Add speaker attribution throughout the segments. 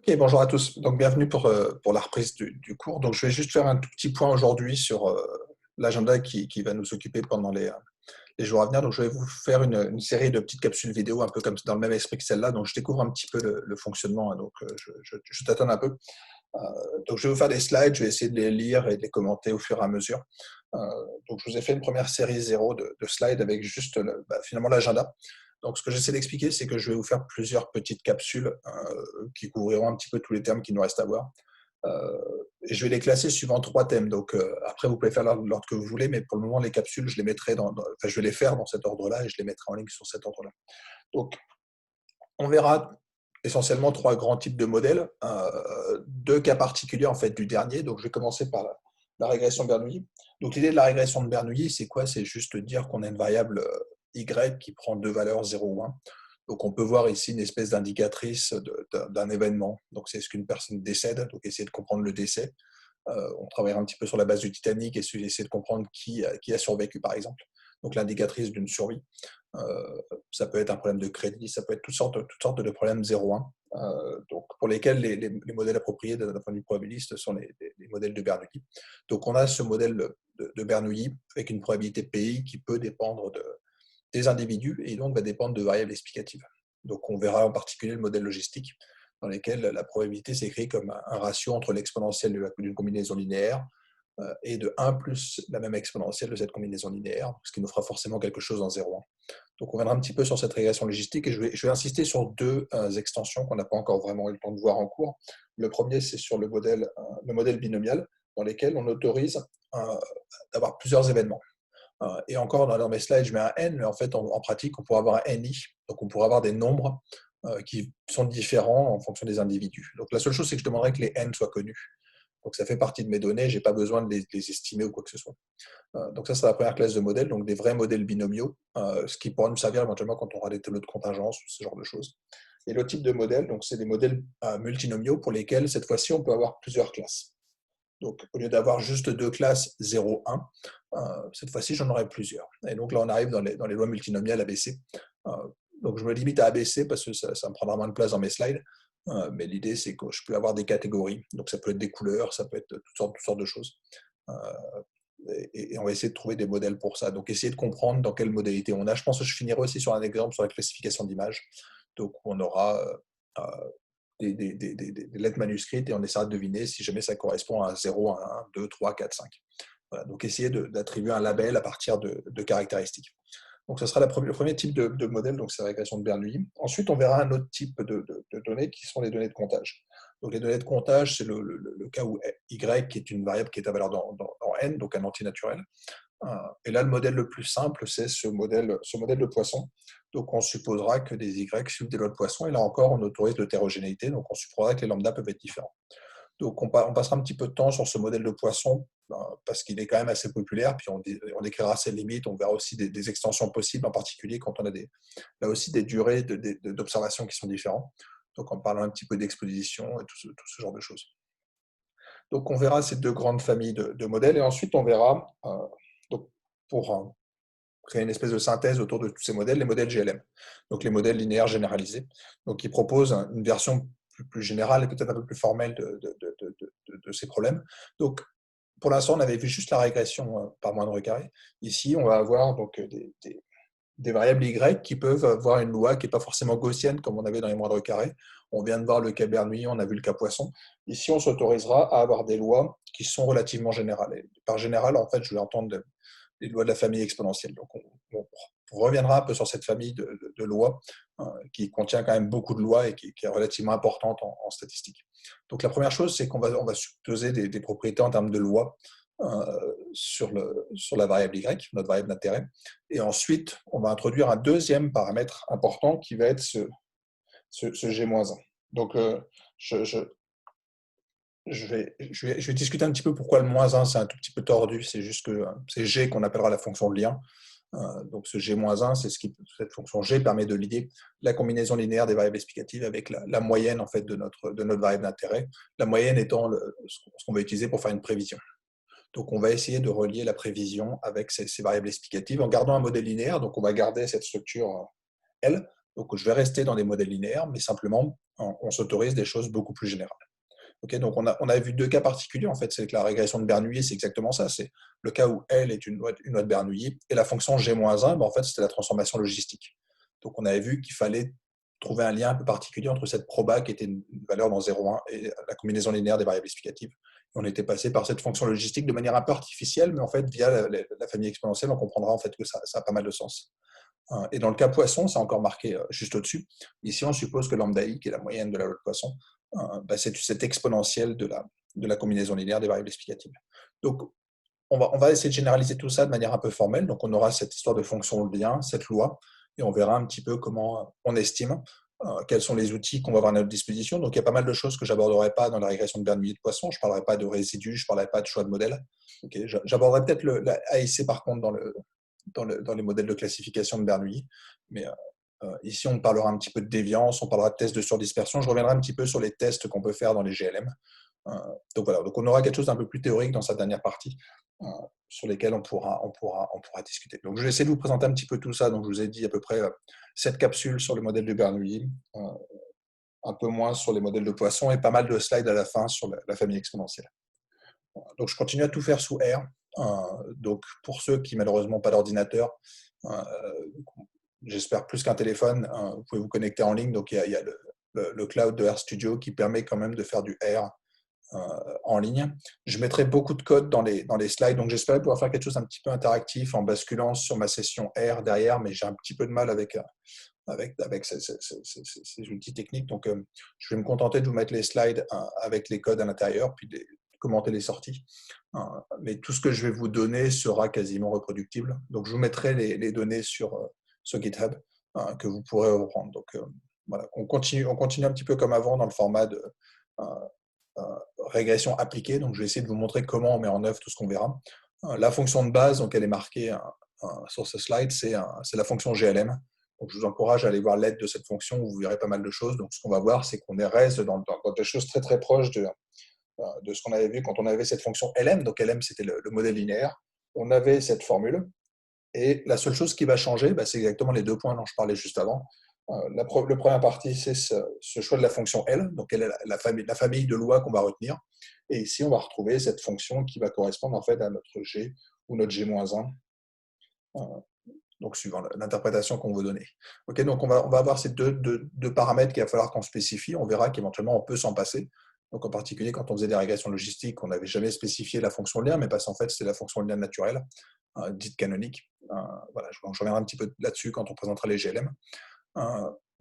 Speaker 1: Ok, bonjour à tous. Donc, bienvenue pour la reprise du cours. Donc, je vais juste faire un tout petit point aujourd'hui sur l'agenda qui va nous occuper pendant les jours à venir. Donc, je vais vous faire une série de petites capsules vidéo, un peu comme dans le même esprit que celle-là. Donc, je découvre un petit peu le fonctionnement, hein. Donc, je tâtonne un peu. Euh, donc, je vais vous faire des slides. Je vais essayer de les lire et de les commenter au fur et à mesure. Euh, donc, je vous ai fait une première série zéro de slides avec juste finalement l'agenda. Donc, ce que j'essaie d'expliquer, c'est que je vais vous faire plusieurs petites capsules qui couvriront un petit peu tous les termes qu'il nous reste à voir. Euh, et je vais les classer suivant trois thèmes. Donc, après, vous pouvez faire l'ordre que vous voulez, mais pour le moment, les capsules, je les mettrai enfin, je vais les faire dans cet ordre-là et je les mettrai en ligne sur cet ordre-là. Donc, on verra essentiellement trois grands types de modèles, deux cas particuliers en fait du dernier. Donc, je vais commencer par la régression Bernoulli. Donc, l'idée de la régression de Bernoulli, c'est quoi? C'est juste dire qu'on a une variable y qui prend deux valeurs 0 ou 1. Donc, on peut voir ici une espèce d'indicatrice d'un événement. Donc, c'est ce qu'une personne décède. Donc, essayer de comprendre le décès. On travaillera un petit peu sur la base du Titanic et essayer de comprendre qui a survécu, par exemple. Donc, l'indicatrice d'une survie. Ça peut être un problème de crédit, ça peut être toutes sortes de problèmes 0-1, donc pour lesquels les modèles appropriés d'un point de vue probabiliste sont les modèles de Bernoulli. Donc on a ce modèle de Bernoulli avec une probabilité PI qui peut dépendre des individus et donc va dépendre de variables explicatives. Donc on verra en particulier le modèle logistique dans lequel la probabilité s'écrit comme un ratio entre l'exponentielle d'une combinaison linéaire et de 1 plus la même exponentielle de cette combinaison linéaire, ce qui nous fera forcément quelque chose en 0,1. Donc on reviendra un petit peu sur cette régression logistique et je vais insister sur deux extensions qu'on n'a pas encore vraiment eu le temps de voir en cours. Le premier, c'est sur le modèle binomial, dans lequel on autorise d'avoir plusieurs événements. Et encore, dans mes slides, je mets un n, mais en fait, en pratique, on pourra avoir un ni. Donc on pourra avoir des nombres qui sont différents en fonction des individus. Donc la seule chose, c'est que je demanderai que les n soient connus. Donc ça fait partie de mes données, je n'ai pas besoin de les estimer ou quoi que ce soit. Donc ça, c'est la première classe de modèles, donc des vrais modèles binomiaux, ce qui pourra nous servir éventuellement quand on aura des tableaux de contingence ou ce genre de choses. Et l'autre type de modèle, donc c'est des modèles multinomiaux pour lesquels, cette fois-ci, on peut avoir plusieurs classes. Donc, au lieu d'avoir juste deux classes 0, 1, cette fois-ci, j'en aurai plusieurs. Et donc là, on arrive dans les lois multinomiales ABC. Donc, je me limite à ABC parce que ça me prendra moins de place dans mes slides. Mais l'idée, c'est que je peux avoir des catégories. Donc, ça peut être des couleurs, ça peut être toutes sortes de choses. Et on va essayer de trouver des modèles pour ça. Donc, essayer de comprendre dans quelle modalité on a. Je pense que je finirai aussi sur un exemple sur la classification d'images. Donc, on aura des lettres manuscrites et on essaiera de deviner si jamais ça correspond à 0, 1, 2, 3, 4, 5. Voilà, donc, essayer d'attribuer un label à partir de caractéristiques. Donc, ce sera le premier type de modèle, donc c'est la régression de Bernoulli. Ensuite, on verra un autre type de données qui sont les données de comptage. Donc, les données de comptage, c'est le cas où Y qui est une variable qui est à valeur dans n, donc un antinaturel. Et là, le modèle le plus simple, c'est ce modèle de Poisson. Donc, on supposera que des Y suivent des lois de Poisson, et là encore, on autorise l'hétérogénéité, donc on supposera que les lambdas peuvent être différents. Donc, on passera un petit peu de temps sur ce modèle de Poisson, parce qu'il est quand même assez populaire, puis on décrira ses limites, on verra aussi des extensions possibles, en particulier quand on a là aussi des durées d'observation qui sont différentes. Donc, en parlant un petit peu d'exposition et tout ce genre de choses. Donc, on verra ces deux grandes familles de modèles, et ensuite, on verra, donc, pour créer une espèce de synthèse autour de tous ces modèles, les modèles GLM, donc les modèles linéaires généralisés, donc qui proposent une version plus générale et peut-être un peu plus formelle de ces problèmes. Donc, pour l'instant, on avait vu juste la régression par moindre carré. Ici, on va avoir donc des variables Y qui peuvent avoir une loi qui n'est pas forcément gaussienne comme on avait dans les moindres carrés. On vient de voir le cas Bernoulli, on a vu le cas Poisson. Ici, on s'autorisera à avoir des lois qui sont relativement générales. Et par général, en fait, je vais entendre les lois de la famille exponentielle. Donc, on reviendra un peu sur cette famille de lois qui contient quand même beaucoup de lois et qui est relativement importante en statistique. Donc, la première chose, c'est qu'on va supposer des propriétés en termes de lois sur la variable Y, notre variable d'intérêt. Et ensuite, on va introduire un deuxième paramètre important qui va être ce G-1. Donc, je vais discuter un petit peu pourquoi le -1, c'est un tout petit peu tordu. C'est juste que c'est G qu'on appellera la fonction de lien. Donc, ce G-1, c'est cette fonction G permet de lier la combinaison linéaire des variables explicatives avec la moyenne en fait, de notre variable d'intérêt. La moyenne étant ce qu'on va utiliser pour faire une prévision. Donc, on va essayer de relier la prévision avec ces variables explicatives en gardant un modèle linéaire. Donc, on va garder cette structure L, Donc, je vais rester dans des modèles linéaires, mais simplement, on s'autorise des choses beaucoup plus générales. Okay, donc, on a vu deux cas particuliers, en fait. C'est que la régression de Bernoulli, c'est exactement ça. C'est le cas où L est une loi de Bernoulli, et la fonction G-1, en fait, c'était la transformation logistique. Donc, on avait vu qu'il fallait trouver un lien un peu particulier entre cette proba, qui était une valeur dans 0,1, et la combinaison linéaire des variables explicatives. Et on était passé par cette fonction logistique de manière un peu artificielle, mais en fait, via la famille exponentielle, on comprendra en fait que ça a pas mal de sens. Et dans le cas Poisson, c'est encore marqué juste au-dessus. Ici, on suppose que lambda i, qui est la moyenne de la loi de Poisson, c'est cette exponentielle de la combinaison linéaire des variables explicatives. Donc, on va essayer de généraliser tout ça de manière un peu formelle. Donc, on aura cette histoire de fonction lien, cette loi, et on verra un petit peu comment on estime, quels sont les outils qu'on va avoir à notre disposition. Donc, il y a pas mal de choses que je n'aborderai pas dans la régression de Bernoulli de Poisson. Je ne parlerai pas de résidus, je ne parlerai pas de choix de modèle. Okay, j'aborderai peut-être la AIC, par contre, dans les modèles de classification de Bernoulli. Mais ici, on parlera un petit peu de déviance, on parlera de tests de surdispersion. Je reviendrai un petit peu sur les tests qu'on peut faire dans les GLM. Donc voilà, donc on aura quelque chose d'un peu plus théorique dans cette dernière partie, sur lesquels on pourra discuter. Donc je vais essayer de vous présenter un petit peu tout ça. Donc je vous ai dit à peu près 7 capsules sur le modèle de Bernoulli, un peu moins sur les modèles de Poisson, et pas mal de slides à la fin sur la famille exponentielle. Donc je continue à tout faire sous R. Donc pour ceux qui malheureusement n'ont pas d'ordinateur, j'espère plus qu'un téléphone, vous pouvez vous connecter en ligne. Donc il y a le cloud de RStudio qui permet quand même de faire du R en ligne. Je mettrai beaucoup de code dans les slides, donc j'espère pouvoir faire quelque chose un petit peu interactif en basculant sur ma session R derrière, mais j'ai un petit peu de mal avec ces outils techniques. Donc, je vais me contenter de vous mettre les slides avec les codes à l'intérieur, puis de commenter les sorties. Mais tout ce que je vais vous donner sera quasiment reproductible. Donc, je vous mettrai les données sur GitHub que vous pourrez reprendre. Donc, voilà, on continue un petit peu comme avant dans le format de régression appliquée. Donc, je vais essayer de vous montrer comment on met en œuvre tout ce qu'on verra. La fonction de base, donc elle est marquée sur ce slide, c'est la fonction GLM. Donc, je vous encourage à aller voir l'aide de cette fonction où vous verrez pas mal de choses. Donc, ce qu'on va voir, c'est qu'on reste dans des choses très très proches de ce qu'on avait vu quand on avait cette fonction LM. Donc, LM, c'était le modèle linéaire. On avait cette formule. Et la seule chose qui va changer, c'est exactement les deux points dont je parlais juste avant. La première partie, c'est ce choix de la fonction L, donc elle est la famille de lois qu'on va retenir. Et ici, on va retrouver cette fonction qui va correspondre en fait à notre G ou notre G-1, donc suivant l'interprétation qu'on veut donner. Okay, donc on va avoir ces deux paramètres qu'il va falloir qu'on spécifie. On verra qu'éventuellement, on peut s'en passer. Donc en particulier, quand on faisait des régressions logistiques, on n'avait jamais spécifié la fonction lien, mais parce qu'en fait, c'est la fonction lien naturelle, dite canonique. Voilà, je reviendrai un petit peu là-dessus quand on présentera les GLM.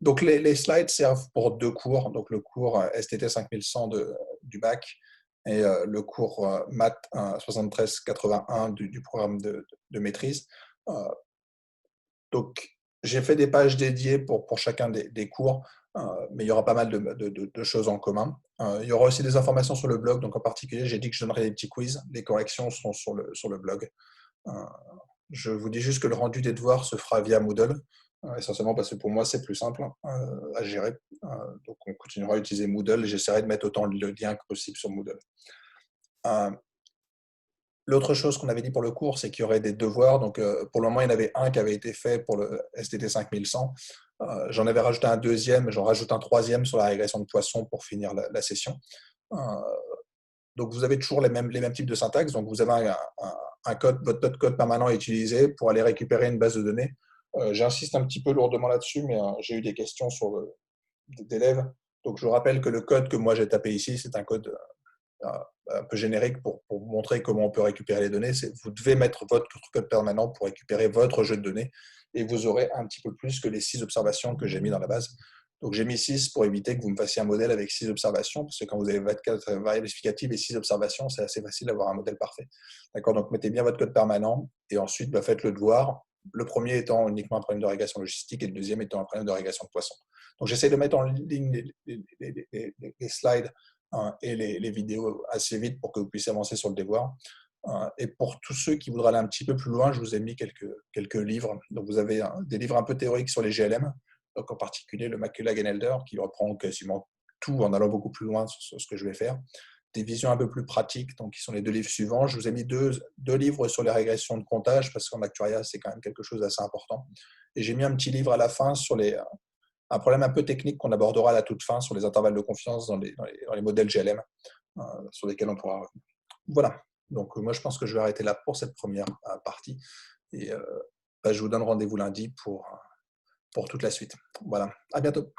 Speaker 1: Donc les slides servent pour deux cours, donc le cours STT 5100 du bac et le cours Math 7381 du programme de maîtrise. Donc j'ai fait des pages dédiées pour chacun des cours, mais il y aura pas mal de choses en commun. Il y aura aussi des informations sur le blog, donc en particulier j'ai dit que je donnerais des petits quiz, les corrections seront sur le blog. Je vous dis juste que le rendu des devoirs se fera via Moodle, essentiellement parce que pour moi, c'est plus simple à gérer. Donc, on continuera à utiliser Moodle et j'essaierai de mettre autant de liens que possible sur Moodle. L'autre chose qu'on avait dit pour le cours, c'est qu'il y aurait des devoirs. Donc, pour le moment, il y en avait un qui avait été fait pour le STT 5100. J'en avais rajouté un deuxième, j'en rajoute un troisième sur la régression de Poisson pour finir la session. Donc, vous avez toujours les mêmes types de syntaxe. Donc, vous avez votre code permanent est utilisé pour aller récupérer une base de données. J'insiste un petit peu lourdement là-dessus, mais j'ai eu des questions d'élèves. Donc, je vous rappelle que le code que moi j'ai tapé ici, c'est un code un peu générique pour vous montrer comment on peut récupérer les données. Vous devez mettre votre code permanent pour récupérer votre jeu de données et vous aurez un petit peu plus que les 6 observations que j'ai mis dans la base. Donc, j'ai mis 6 pour éviter que vous me fassiez un modèle avec 6 observations, parce que quand vous avez 24 variables explicatives et 6 observations, c'est assez facile d'avoir un modèle parfait. D'accord. Donc, mettez bien votre code permanent et ensuite, faites le devoir. Le premier étant uniquement un problème de régression logistique et le deuxième étant un problème de régression de Poisson. Donc, j'essaie de mettre en ligne les slides et les vidéos assez vite pour que vous puissiez avancer sur le devoir. Et pour tous ceux qui voudraient aller un petit peu plus loin, je vous ai mis quelques livres. Donc, vous avez des livres un peu théoriques sur les GLM, donc en particulier le Makula-Ganelder, qui reprend quasiment tout en allant beaucoup plus loin sur ce que je vais faire. Des visions un peu plus pratiques, donc qui sont les 2 livres suivants. Je vous ai mis deux livres sur les régressions de comptage, parce qu'en actuariat, c'est quand même quelque chose d'assez important. Et j'ai mis un petit livre à la fin sur un problème un peu technique qu'on abordera à la toute fin sur les intervalles de confiance dans les modèles GLM, sur lesquels on pourra revenir. Voilà. Donc, moi, je pense que je vais arrêter là pour cette première partie. Et je vous donne rendez-vous lundi pour toute la suite. Voilà. À bientôt.